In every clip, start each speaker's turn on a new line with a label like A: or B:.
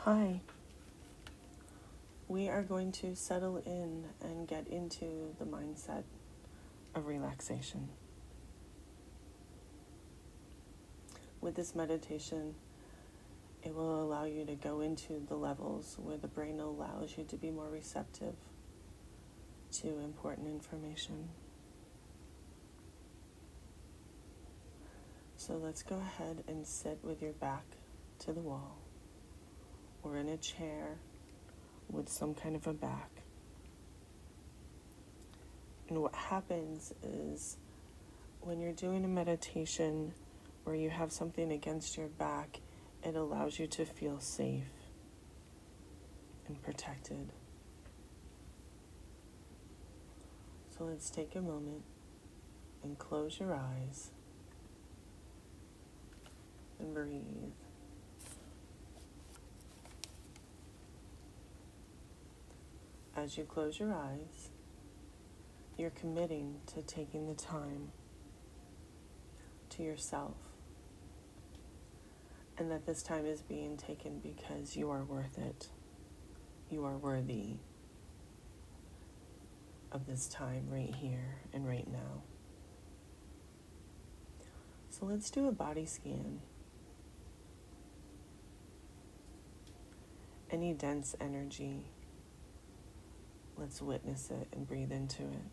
A: Hi. We are going to settle in and get into the mindset of relaxation. With this meditation, it will allow you to go into the levels where the brain allows you to be more receptive to important information. So let's go ahead and sit with your back to the wall or in a chair with some kind of a back. And what happens is when you're doing a meditation where you have something against your back, it allows you to feel safe and protected. So let's take a moment and close your eyes and breathe. As you close your eyes, you're committing to taking the time to yourself, and that this time is being taken because you are worth it. You are worthy of this time right here and right now. So let's do a body scan. Any dense energy, let's witness it and breathe into it.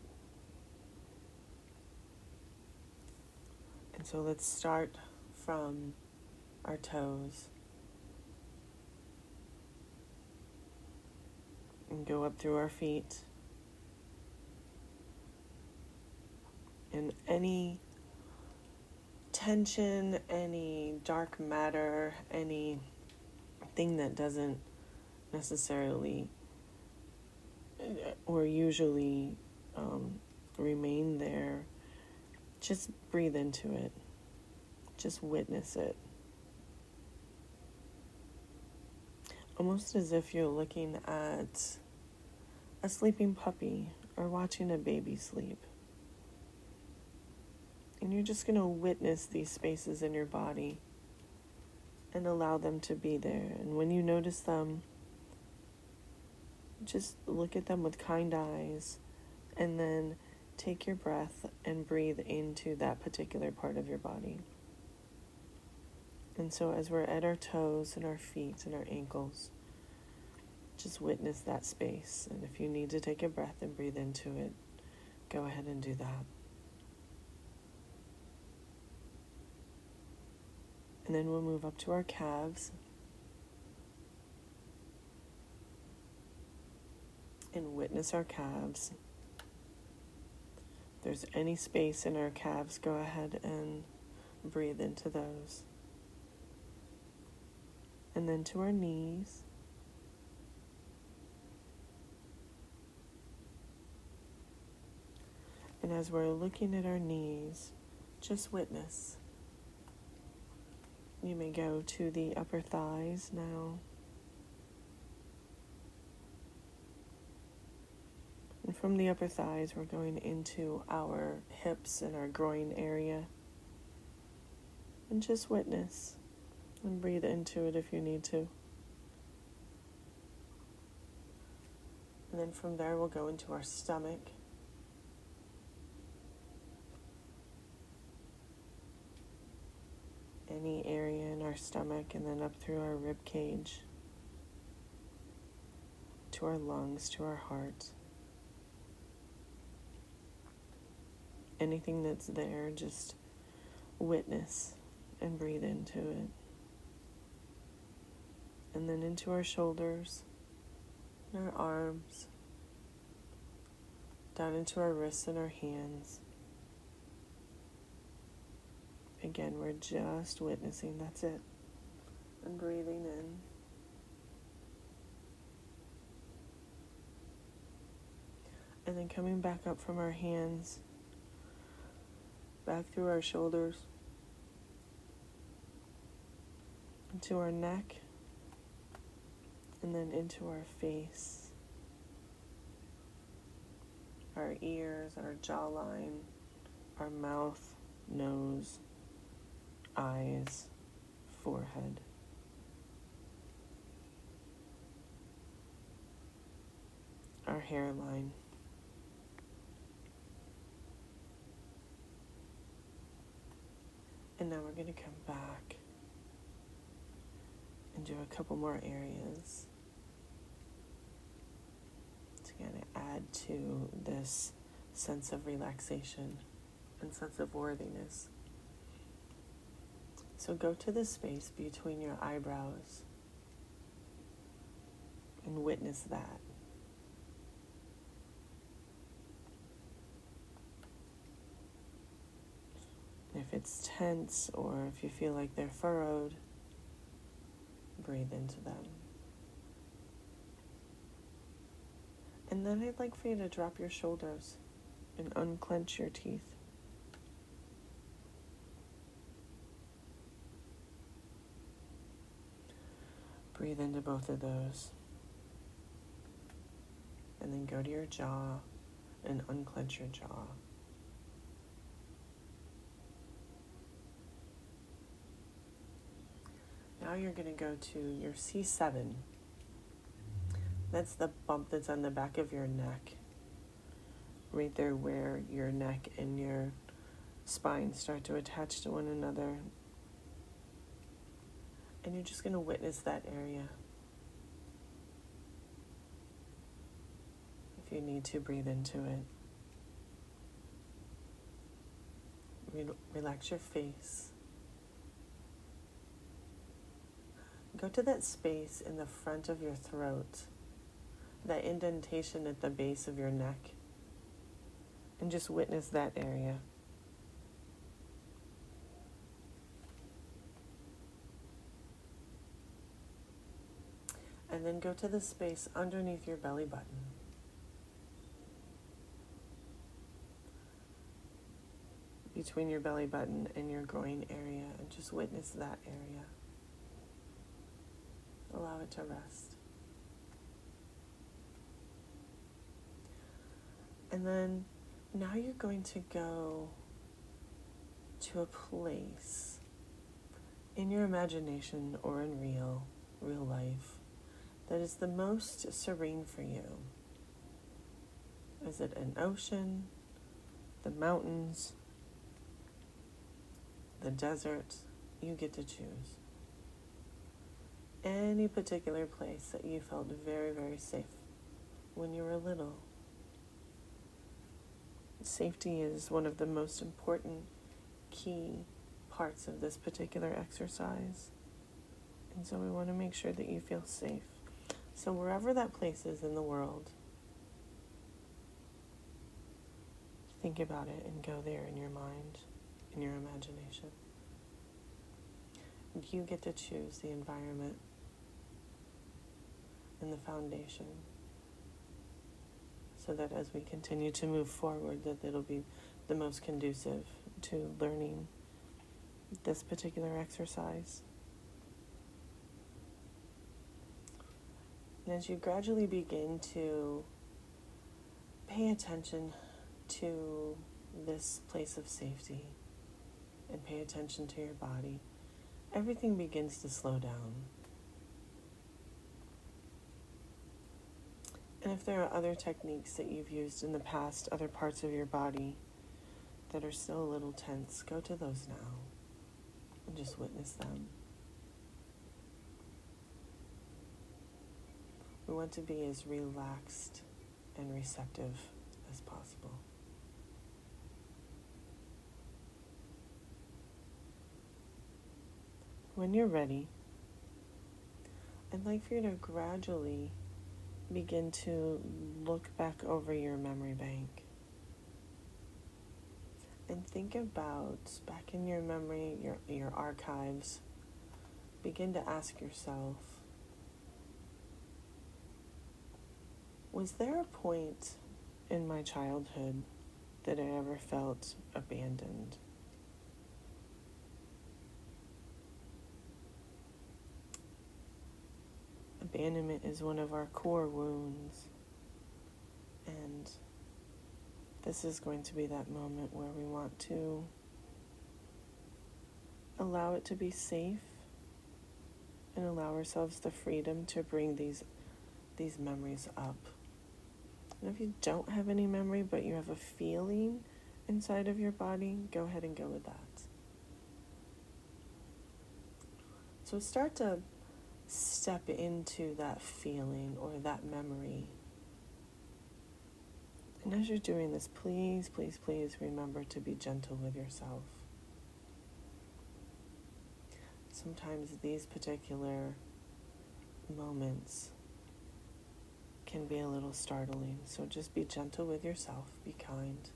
A: And so let's start from our toes and go up through our feet. And any tension, any dark matter, anything that doesn't necessarily or usually remain there, just breathe into it. Just witness it. Almost as if you're looking at a sleeping puppy or watching a baby sleep. And you're just going to witness these spaces in your body and allow them to be there. And when you notice them, just look at them with kind eyes and then take your breath and breathe into that particular part of your body. And so as we're at our toes and our feet and our ankles, just witness that space. And if you need to take a breath and breathe into it, go ahead and do that. And then we'll move up to our calves and witness our calves. If there's any space in our calves, go ahead and breathe into those. And then to our knees. And as we're looking at our knees, just witness. You may go to the upper thighs now. And from the upper thighs, we're going into our hips and our groin area. And just witness and breathe into it if you need to. And then from there, we'll go into our stomach. Any area in our stomach, and then up through our rib cage, to our lungs, to our heart. Anything that's there, just witness and breathe into it. And then into our shoulders, and our arms, down into our wrists and our hands. Again, we're just witnessing, that's it. And breathing in. And then coming back up from our hands, back through our shoulders, into our neck, and then into our face, our ears, our jawline, our mouth, nose, eyes, forehead. our hairline. And now we're going to come back and do a couple more areas to kind of add to this sense of relaxation and sense of worthiness. So go to the space between your eyebrows and witness that. And if it's tense or if you feel like they're furrowed, breathe into them. And then I'd like for you to drop your shoulders and unclench your teeth. Breathe into both of those. And then go to your jaw and unclench your jaw. Now you're going to go to your C7. That's the bump that's on the back of your neck. Right there where your neck and your spine start to attach to one another. And you're just going to witness that area. If you need to, breathe into it. Relax your face. Go to that space in the front of your throat, that indentation at the base of your neck, and just witness that area. And then go to the space underneath your belly button. Between your belly button and your groin area, and just witness that area. Allow it to rest. And then now you're going to go to a place in your imagination or in real life that is the most serene for you. Is it an ocean, the mountains, the desert? You get to choose. Any particular place that you felt very, very safe when you were little. Safety is one of the most important key parts of this particular exercise. And so we want to make sure that you feel safe. So wherever that place is in the world, think about it and go there in your mind, in your imagination. And you get to choose the environment and the foundation, so that as we continue to move forward, that it'll be the most conducive to learning this particular exercise. And as you gradually begin to pay attention to this place of safety and pay attention to your body, everything begins to slow down. And if there are other techniques that you've used in the past, other parts of your body that are still a little tense, go to those now and just witness them. We want to be as relaxed and receptive as possible. When you're ready, I'd like for you to gradually begin to look back over your memory bank and think about, back in your memory, your archives, begin to ask yourself, was there a point in my childhood that I ever felt abandoned? Abandonment is one of our core wounds, and this is going to be that moment where we want to allow it to be safe and allow ourselves the freedom to bring these memories up And if you don't have any memory, but you have a feeling inside of your body, go ahead and go with that. So start to step into that feeling or that memory. And as you're doing this, please, please, please remember to be gentle with yourself. Sometimes these particular moments can be a little startling, so just be gentle with yourself, be kind,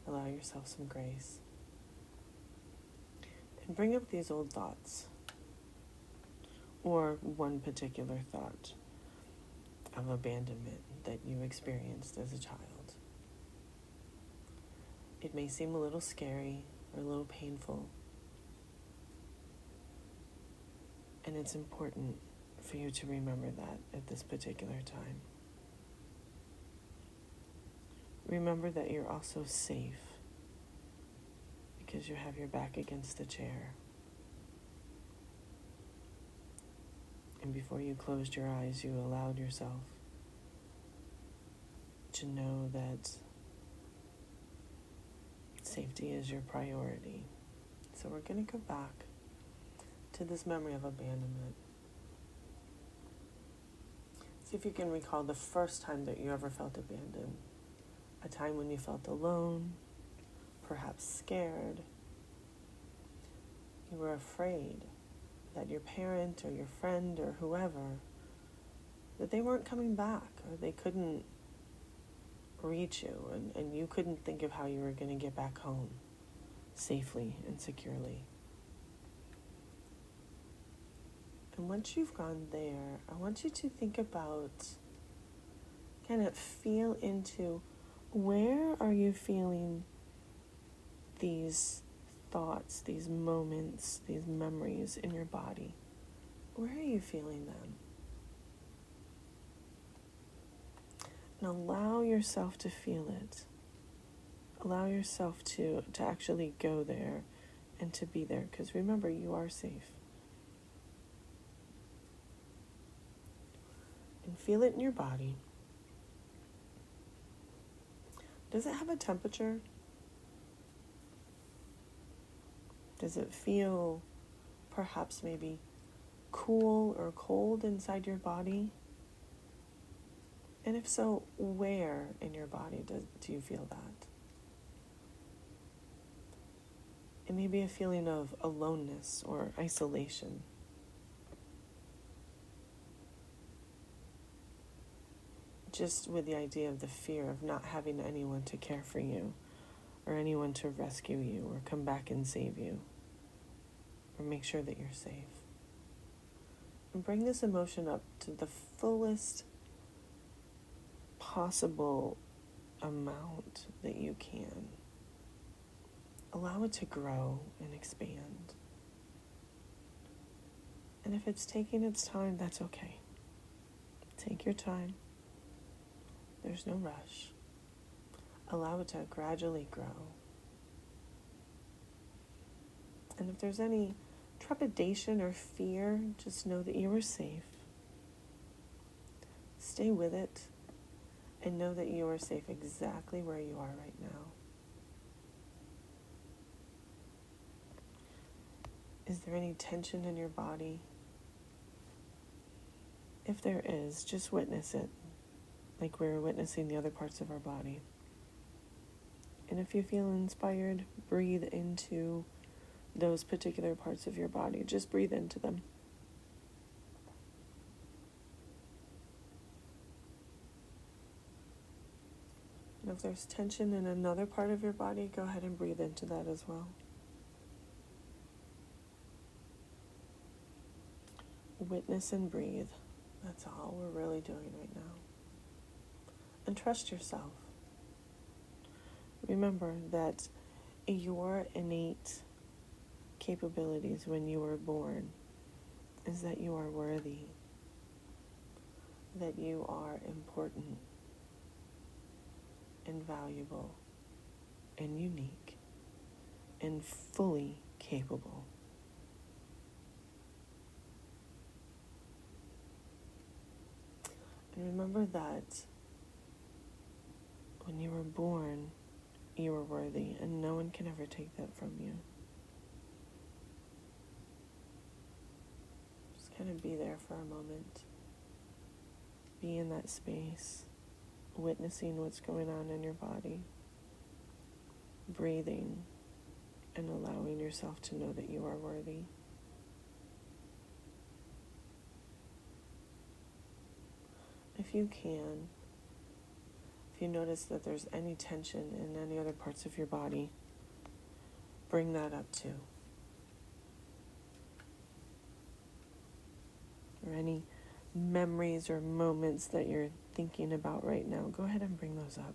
A: allow yourself some grace, and bring up these old thoughts, or one particular thought of abandonment that you experienced as a child. It may seem a little scary or a little painful, and it's important for you to remember that at this particular time. Remember that you're also safe because you have your back against the chair. And before you closed your eyes, you allowed yourself to know that safety is your priority. So we're going to go back to this memory of abandonment. See if you can recall the first time that you ever felt abandoned. A time when you felt alone, perhaps scared. You were afraid that your parent or your friend or whoever, that they weren't coming back, or they couldn't reach you, and you couldn't think of how you were going to get back home safely and securely. And once you've gone there, I want you to think about, kind of feel into, where are you feeling these thoughts, these moments, these memories in your body? Where are you feeling them? And allow yourself to feel it. Allow yourself to actually go there and to be there, because remember, you are safe. And feel it in your body. Does it have a temperature? Does it feel perhaps maybe cool or cold inside your body? And if so, where in your body do you feel that? It may be a feeling of aloneness or isolation. Just with the idea of the fear of not having anyone to care for you, or anyone to rescue you, or come back and save you, or make sure that you're safe. And bring this emotion up to the fullest possible amount that you can. Allow it to grow and expand. And if it's taking its time, that's okay. Take your time. There's no rush. Allow it to gradually grow. And if there's any trepidation or fear, just know that you are safe. Stay with it and know that you are safe exactly where you are right now. Is there any tension in your body? If there is, just witness it, like we're witnessing the other parts of our body. And if you feel inspired, breathe into those particular parts of your body. Just breathe into them. And if there's tension in another part of your body, go ahead and breathe into that as well. Witness and breathe. That's all we're really doing right now. And trust yourself. Remember that your innate capabilities when you were born is that you are worthy, that you are important and valuable and unique and fully capable. And remember that When you were born, you were worthy, and no one can ever take that from you. Just kind of be there for a moment. Be in that space, witnessing what's going on in your body, breathing, and allowing yourself to know that you are worthy. If you can, if you notice that there's any tension in any other parts of your body, bring that up too. Or any memories or moments that you're thinking about right now, go ahead and bring those up.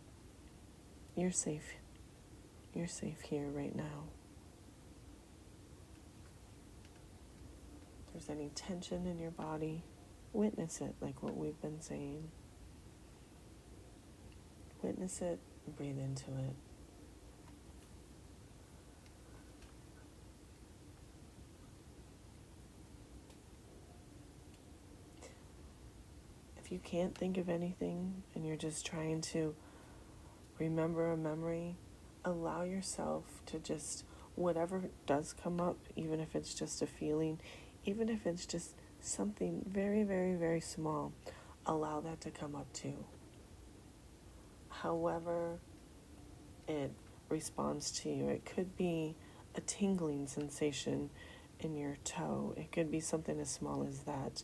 A: You're safe. You're safe here right now. If there's any tension in your body, witness it, like what we've been saying. Witness it and breathe into it. If you can't think of anything and you're just trying to remember a memory, allow yourself to just, whatever does come up, even if it's just a feeling, even if it's just something very, very, very small, allow that to come up too. However it responds to you, it could be a tingling sensation in your toe, it could be something as small as that,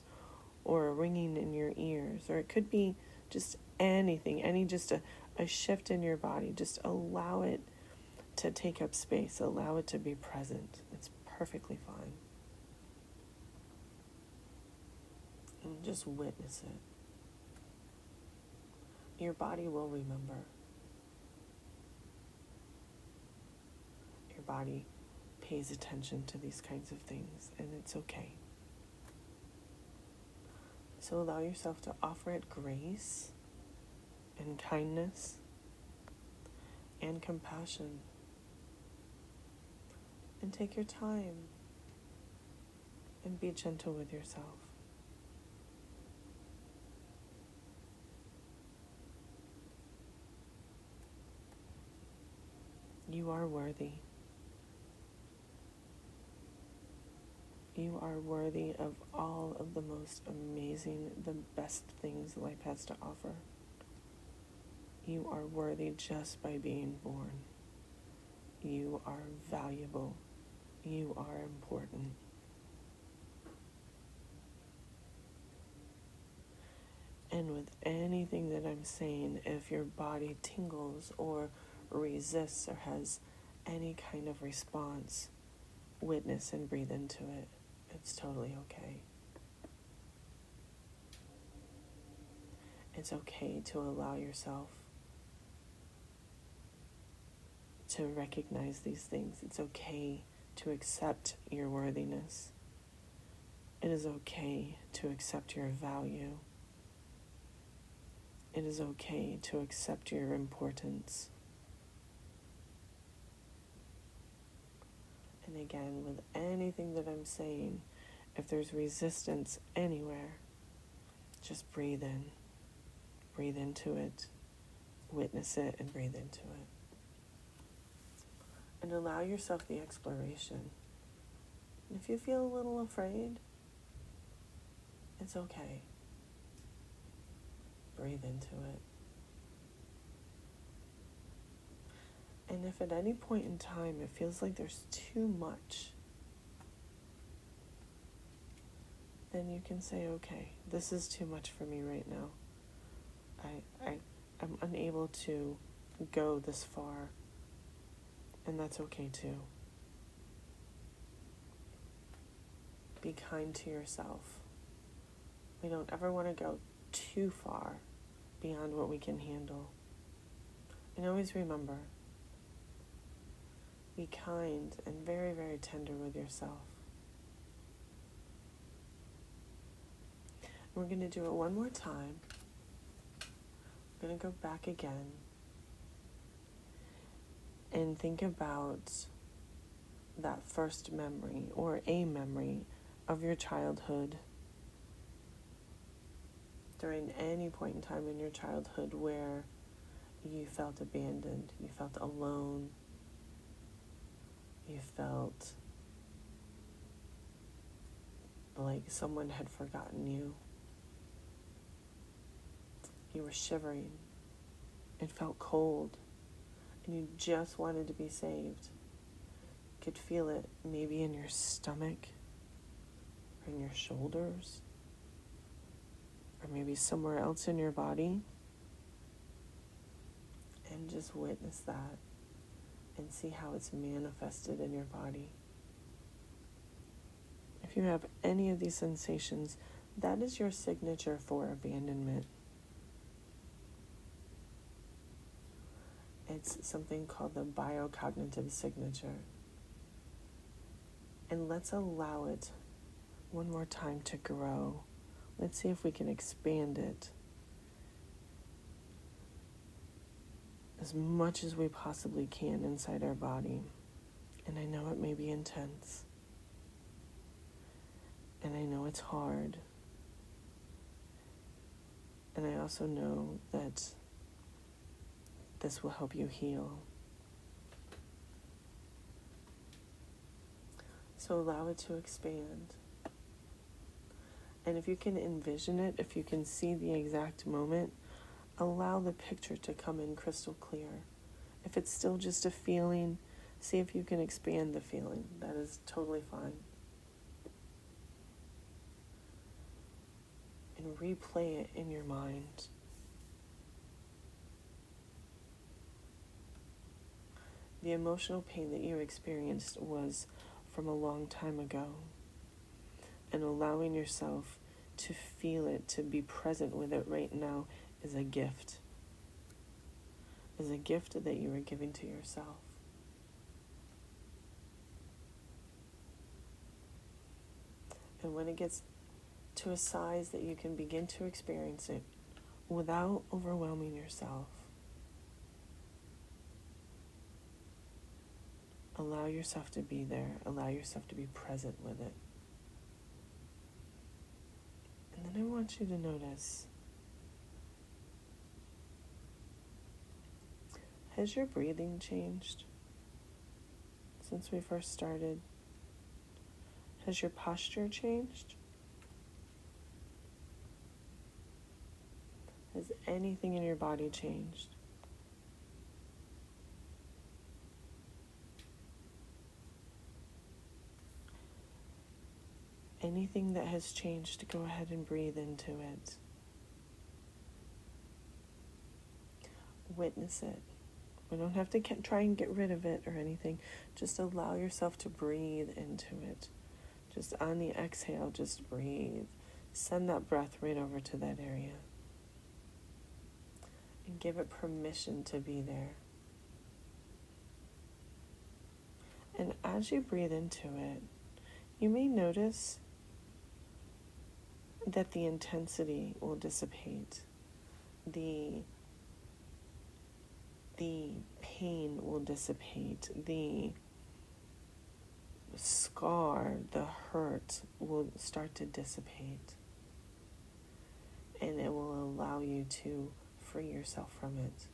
A: or a ringing in your ears, or it could be just anything, just a shift in your body. Just allow it to take up space, allow it to be present. It's perfectly fine. And just witness it. Your body will remember. Your body pays attention to these kinds of things, and it's okay. So allow yourself to offer it grace and kindness and compassion. And take your time and be gentle with yourself. You are worthy. You are worthy of all of the most amazing, the best things life has to offer. You are worthy just by being born. You are valuable. You are important. And with anything that I'm saying, if your body tingles or resists or has any kind of response, witness and breathe into it. It's totally okay. It's okay to allow yourself to recognize these things. It's okay to accept your worthiness. It is okay to accept your value. It is okay to accept your importance. And again, with anything that I'm saying, if there's resistance anywhere, just breathe in. Breathe into it. Witness it and breathe into it. And allow yourself the exploration. And if you feel a little afraid, it's okay. Breathe into it. And if at any point in time it feels like there's too much, then you can say, okay, this is too much for me right now. I'm unable to go this far, and that's okay too. Be kind to yourself. We don't ever want to go too far beyond what we can handle. And always remember, be kind and very, very tender with yourself. We're going to do it one more time. We're going to go back again and think about that first memory or a memory of your childhood during any point in time in your childhood where you felt abandoned, you felt alone, you felt like someone had forgotten you. You were shivering. It felt cold, and you just wanted to be saved. You could feel it maybe in your stomach, or in your shoulders, or maybe somewhere else in your body. And just witness that and see how it's manifested in your body. If you have any of these sensations, that is your signature for abandonment. It's something called the biocognitive signature. And let's allow it one more time to grow. Let's see if we can expand it as much as we possibly can inside our body. And I know it may be intense. And I know it's hard. And I also know that this will help you heal. So allow it to expand. And if you can envision it, if you can see the exact moment, allow the picture to come in crystal clear. If it's still just a feeling, see if you can expand the feeling. That is totally fine. And replay it in your mind. The emotional pain that you experienced was from a long time ago. And allowing yourself to feel it, to be present with it right now is a gift. Is a gift that you are giving to yourself. And when it gets to a size that you can begin to experience it without overwhelming yourself, allow yourself to be there. Allow yourself to be present with it. And then I want you to notice, has your breathing changed since we first started? Has your posture changed? Has anything in your body changed? Anything that has changed, go ahead and breathe into it. Witness it. We don't have to try and get rid of it or anything. Just allow yourself to breathe into it. Just on the exhale, just breathe. Send that breath right over to that area. And give it permission to be there. And as you breathe into it, you may notice that the intensity will dissipate. The pain will dissipate. The scar, the hurt will start to dissipate. And it will allow you to free yourself from it.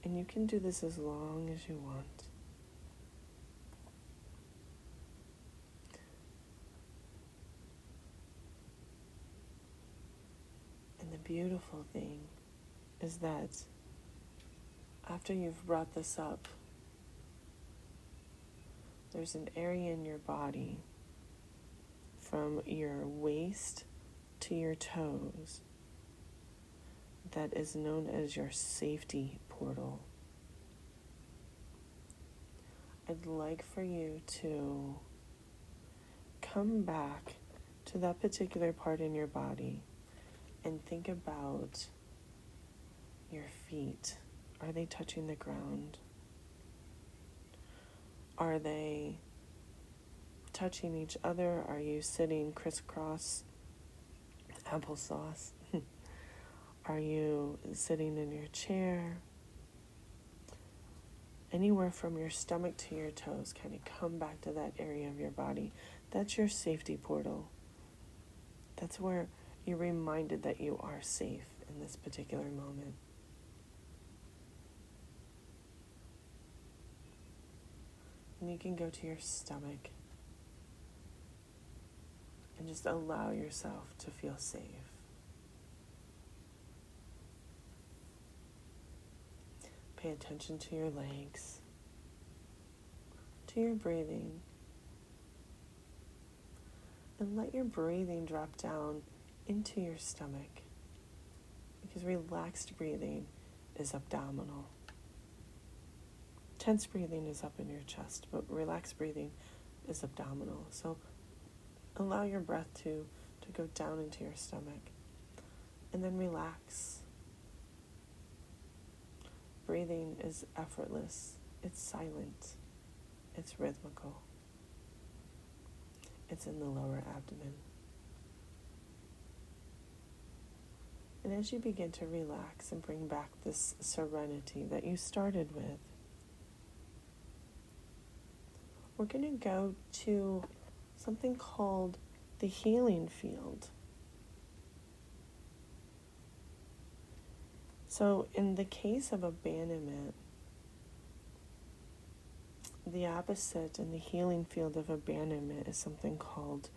A: And you can do this as long as you want. And the beautiful thing is that after you've brought this up, there's an area in your body from your waist to your toes that is known as your safety portal. I'd like for you to come back to that particular part in your body and think about your feet. Are they touching the ground? Are they touching each other? Are you sitting crisscross applesauce? Are you sitting in your chair? Anywhere from your stomach to your toes, kind of come back to that area of your body. That's your safety portal. That's where You're reminded that you are safe in this particular moment. And you can go to your stomach and just allow yourself to feel safe. Pay attention to your legs, to your breathing, and let your breathing drop down into your stomach, because relaxed breathing is abdominal. Tense breathing is up in your chest, but relaxed breathing is abdominal. So allow your breath to go down into your stomach, and then relax. Breathing is effortless, it's silent, it's rhythmical. It's in the lower abdomen. And as you begin to relax and bring back this serenity that you started with, we're going to go to something called the healing field. So in the case of abandonment, the opposite in the healing field of abandonment is something called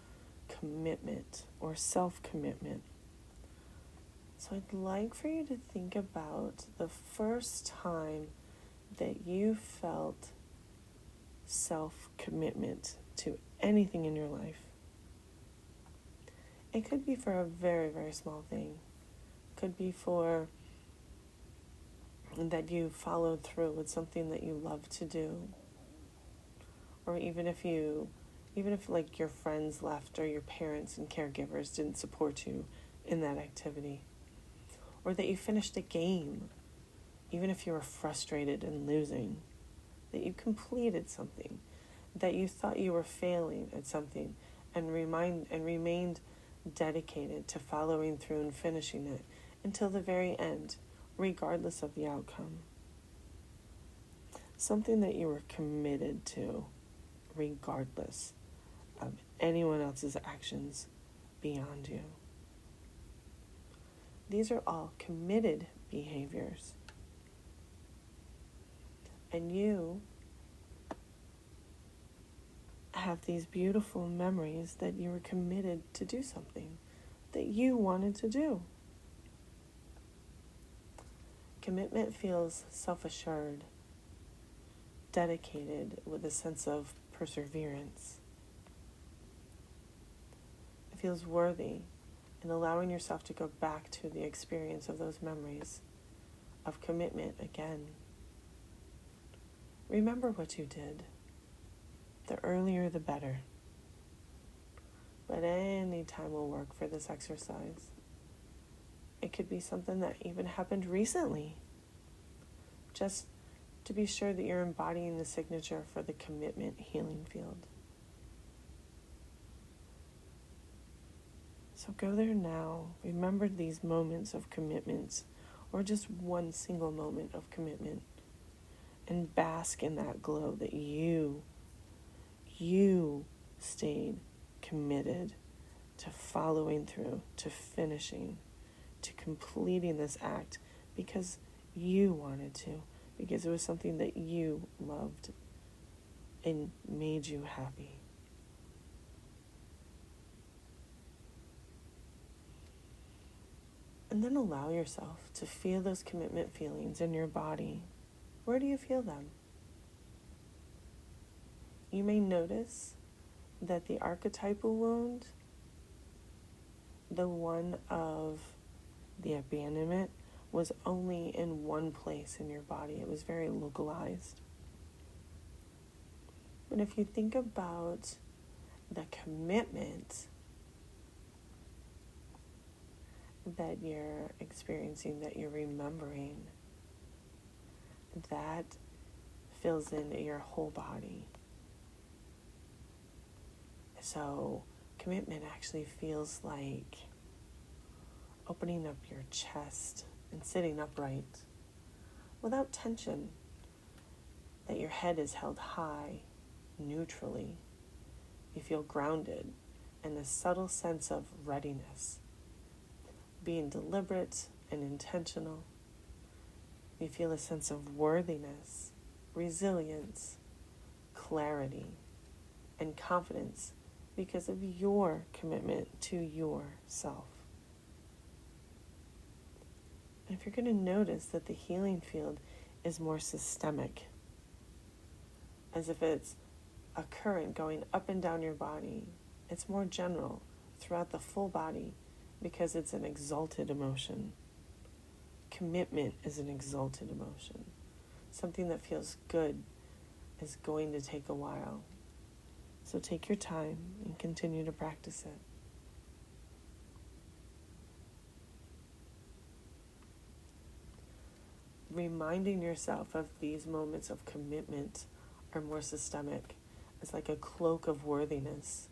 A: commitment or self-commitment. So I'd like for you to think about the first time that you felt self-commitment to anything in your life. It could be for a very, very small thing. It could be for that you followed through with something that you love to do. Or even if like your friends left or your parents and caregivers didn't support you in that activity. Or that you finished a game, even if you were frustrated and losing. That you completed something. That you thought you were failing at something and remained dedicated to following through and finishing it until the very end, regardless of the outcome. Something that you were committed to, regardless of anyone else's actions beyond you. These are all committed behaviors. And you have these beautiful memories that you were committed to do something that you wanted to do. Commitment feels self-assured, dedicated with a sense of perseverance. It feels worthy in allowing yourself to go back to the experience of those memories of commitment again. Remember what you did. The earlier, the better. But any time will work for this exercise. It could be something that even happened recently. Just to be sure that you're embodying the signature for the commitment healing field. So go there now. Remember these moments of commitment, or just one single moment of commitment, and bask in that glow that you stayed committed to following through, to finishing, to completing this act because you wanted to, because it was something that you loved and made you happy. And then allow yourself to feel those commitment feelings in your body. Where do you feel them? You may notice that the archetypal wound, the one of the abandonment, was only in one place in your body. It was very localized. But if you think about the commitment that you're experiencing, that you're remembering, that fills in your whole body. So commitment actually feels like opening up your chest and sitting upright without tension, that your head is held high, neutrally. You feel grounded and a subtle sense of readiness being deliberate and intentional. You feel a sense of worthiness, resilience, clarity, and confidence because of your commitment to yourself. And if you're going to notice that the healing field is more systemic, as if it's a current going up and down your body, it's more general throughout the full body because it's an exalted emotion. Commitment is an exalted emotion. Something that feels good is going to take a while. So take your time and continue to practice it. Reminding yourself of these moments of commitment are more systemic. It's like a cloak of worthiness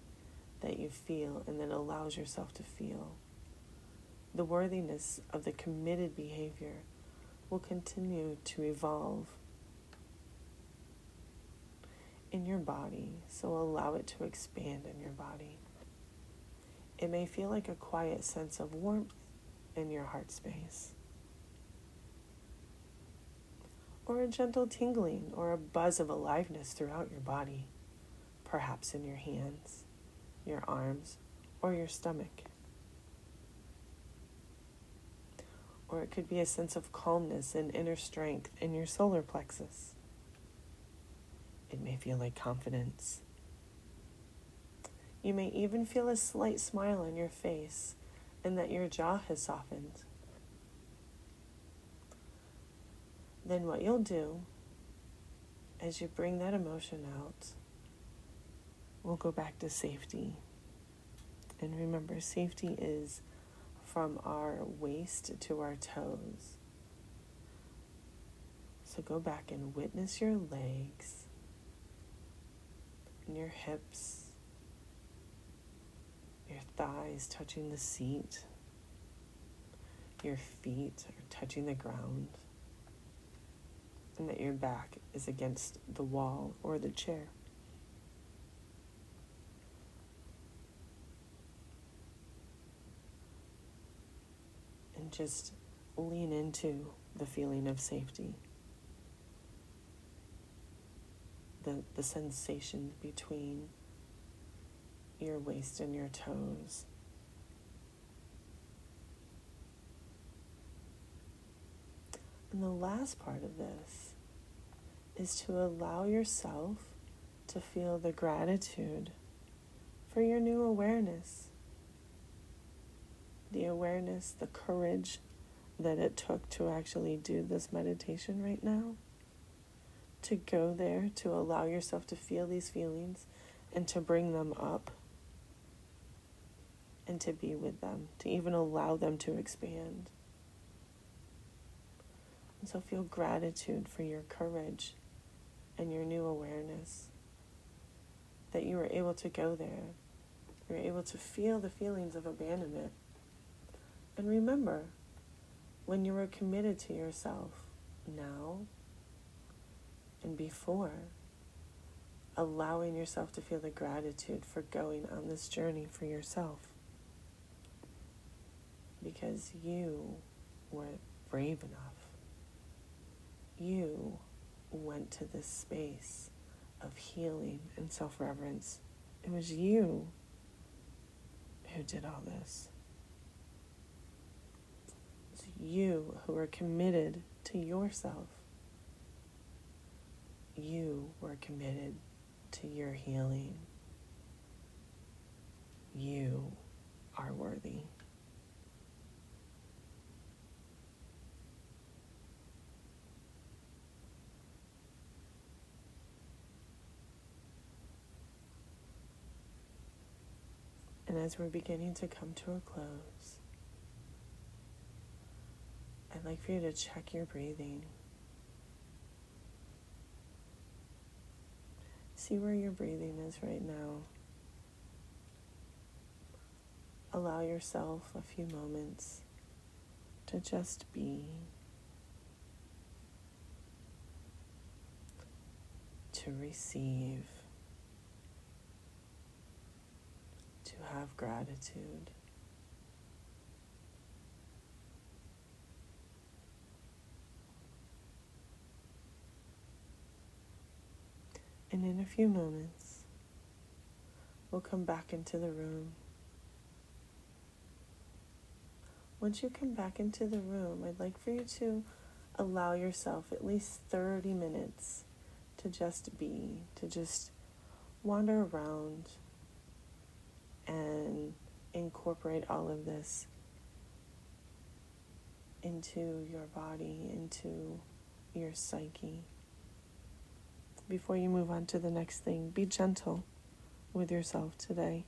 A: that you feel and then allows yourself to feel. The worthiness of the committed behavior will continue to evolve in your body, so allow it to expand in your body. It may feel like a quiet sense of warmth in your heart space, or a gentle tingling or a buzz of aliveness throughout your body, perhaps in your hands, your arms, or your stomach. Or it could be a sense of calmness and inner strength in your solar plexus. It may feel like confidence. You may even feel a slight smile on your face and that your jaw has softened. Then what you'll do as you bring that emotion out, we'll go back to safety. And remember, safety is from our waist to our toes. So go back and witness your legs and your hips, your thighs touching the seat, your feet are touching the ground, and that your back is against the wall or the chair. And just lean into the feeling of safety. The sensation between your waist and your toes. And the last part of this is to allow yourself to feel the gratitude for your new awareness. The awareness, the courage that it took to actually do this meditation right now. To go there, to allow yourself to feel these feelings and to bring them up and to be with them, to even allow them to expand. And so feel gratitude for your courage and your new awareness, that you were able to go there. You were able to feel the feelings of abandonment. And remember, when you were committed to yourself, now and before, allowing yourself to feel the gratitude for going on this journey for yourself. Because you were brave enough. You went to this space of healing and self-reverence. It was you who did all this. It's you who were committed to yourself. You were committed to your healing. You are worthy. And as we're beginning to come to a close, I'd like for you to check your breathing. See where your breathing is right now. Allow yourself a few moments to just be, to receive, to have gratitude. In a few moments, we'll come back into the room. Once you come back into the room, I'd like for you to allow yourself at least 30 minutes to just be, to just wander around and incorporate all of this into your body, into your psyche. Before you move on to the next thing, be gentle with yourself today.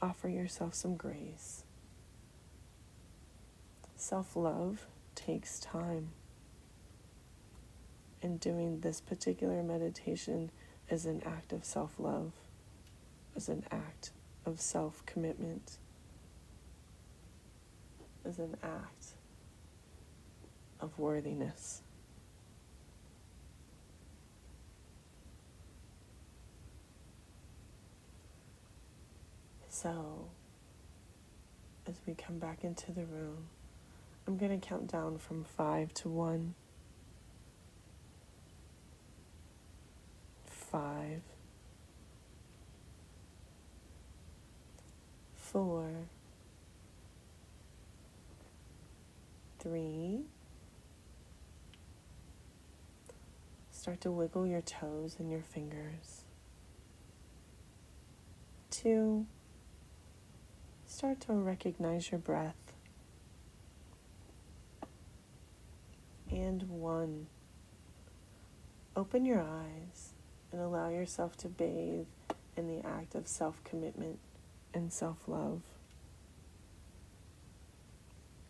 A: Offer yourself some grace. Self-love takes time. And doing this particular meditation is an act of self-love, is an act of self-commitment, is an act of worthiness. So, as we come back into the room, I'm going to count down from 5 to 1. 5, 4, 3. Start to wiggle your toes and your fingers. 2. Start to recognize your breath. And 1. Open your eyes and allow yourself to bathe in the act of self-commitment and self-love.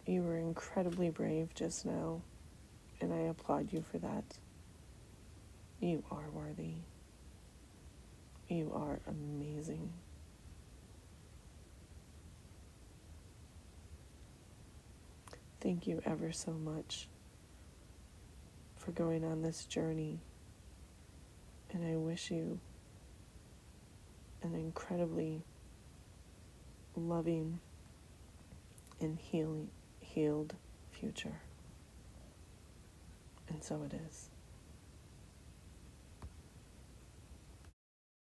A: You were incredibly brave just now, and I applaud you for that. You are worthy. You are amazing. Thank you ever so much for going on this journey, and I wish you an incredibly loving and healed future. And so it is.